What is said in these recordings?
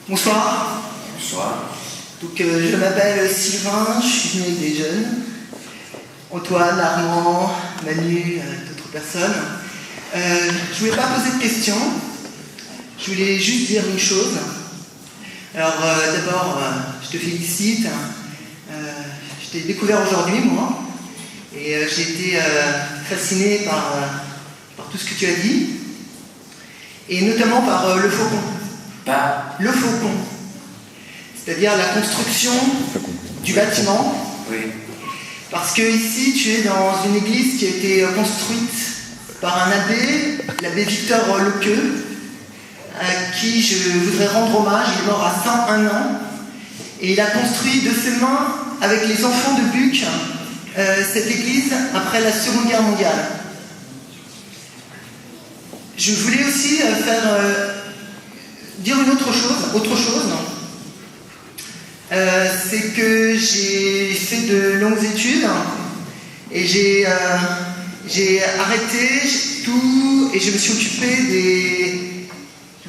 Bonsoir. Bonsoir. Donc, je m'appelle Sylvain, je suis venu avec des jeunes. Antoine, Armand, Manu, d'autres personnes. Je ne voulais pas poser de questions. Je voulais juste dire une chose. Alors, d'abord, je te félicite. Je t'ai découvert aujourd'hui, moi. Et j'ai été fasciné par tout ce que tu as dit. Et notamment par le faucon. Le faucon. C'est-à-dire la construction du bâtiment. Oui. Parce que ici, tu es dans une église qui a été construite par un abbé, l'abbé Victor Lequeux, à qui je voudrais rendre hommage. Il est mort à 101 ans. Et il a construit de ses mains, avec les enfants de Buc, cette église après la Seconde Guerre mondiale. Je voulais aussi dire une autre chose. C'est que j'ai fait de longues études et j'ai arrêté tout et je me suis occupé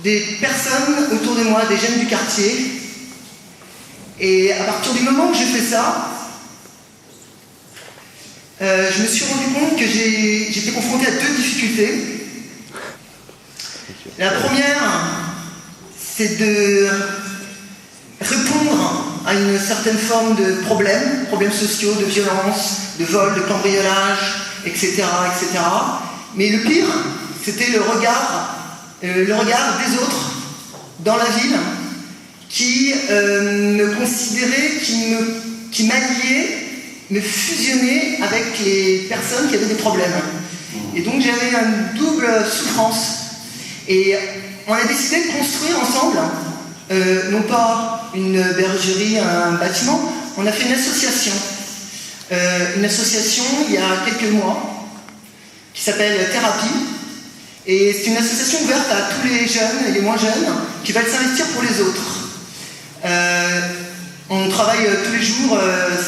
des personnes autour de moi, des jeunes du quartier. Et à partir du moment où j'ai fait ça, je me suis rendu compte que j'étais confronté à deux difficultés. La première, c'est de répondre à une certaine forme de problèmes sociaux, de violence, de vol, de cambriolage, etc., etc. Mais le pire, c'était le regard des autres dans la ville qui me considéraient, qui m'alliaient, me fusionnaient avec les personnes qui avaient des problèmes. Et donc j'avais une double souffrance. Et on a décidé de construire ensemble, non pas une bergerie, un bâtiment, on a fait une association. Une association il y a quelques mois qui s'appelle Thérapie. Et c'est une association ouverte à tous les jeunes et les moins jeunes qui veulent s'investir pour les autres. On travaille tous les jours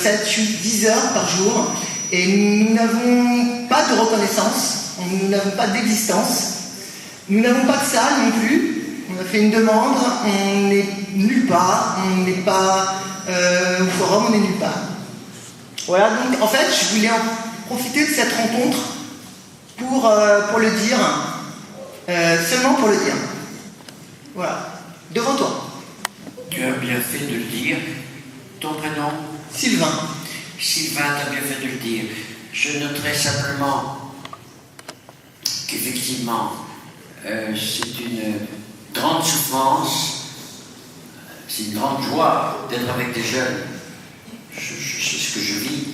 7, 8, 10 heures par jour et nous n'avons pas de reconnaissance, nous n'avons pas d'existence, nous n'avons pas de salle non plus. On a fait une demande, on n'est nulle part, on n'est pas au forum, on n'est nulle part. Voilà, donc en fait, je voulais en profiter de cette rencontre pour le dire, seulement pour le dire. Voilà, devant toi. Tu as bien fait de le dire. Ton prénom? Sylvain. Sylvain, tu as bien fait de le dire. Je noterai simplement qu'effectivement, c'est une grande souffrance, c'est une grande joie d'être avec des jeunes. C'est ce que je vis.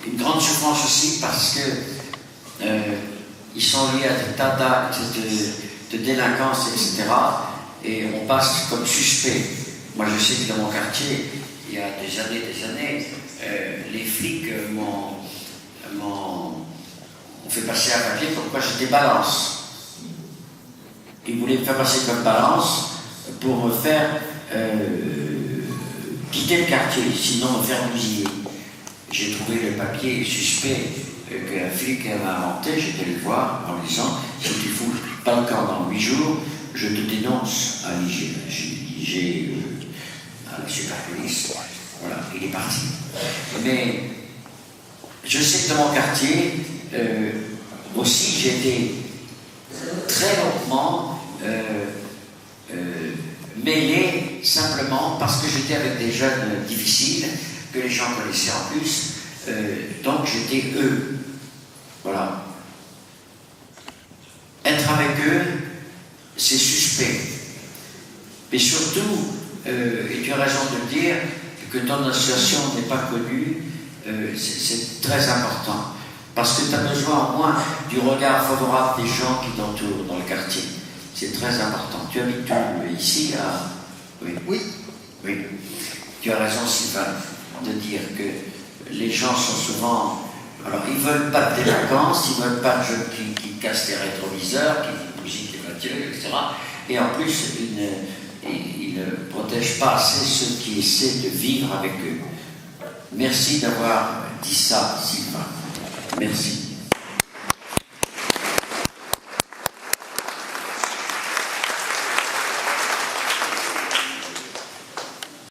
Une grande souffrance aussi parce que ils sont liés à des tas de délinquance, etc. Et on passe comme suspect. Moi, je sais que dans mon quartier, il y a des années, les flics m'ont fait passer un papier comme quoi j'étais balance. Ils voulaient me faire passer comme balance pour me faire quitter le quartier, sinon me faire bousiller. J'ai trouvé le papier suspect qu'un flic avait inventé, j'étais le voir en lui disant « Si tu fous pas le camp dans 8 jours, je te dénonce à l'IG, à la super police. » Voilà, il est parti. Mais je sais que dans mon quartier, aussi j'ai été très longuement mêlé simplement parce que j'étais avec des jeunes difficiles que les gens connaissaient en plus, donc j'étais eux. Voilà. Être avec eux, c'est suspect. Mais surtout, et tu as raison de dire, que ton association n'est pas connue, c'est très important. Parce que tu as besoin au moins du regard favorable des gens qui t'entourent dans le quartier. C'est très important. Tu habites ici, à... Oui. Oui. Tu as raison, Sylvain, de dire que les gens sont souvent... Alors, ils ne veulent pas de délinquance, ils ne veulent pas de jeunes qui cassent les rétroviseurs, qui bousillent les voitures, etc. Et en plus, ils ne protègent pas assez ceux qui essaient de vivre avec eux. Merci d'avoir dit ça, Sylvain. Merci.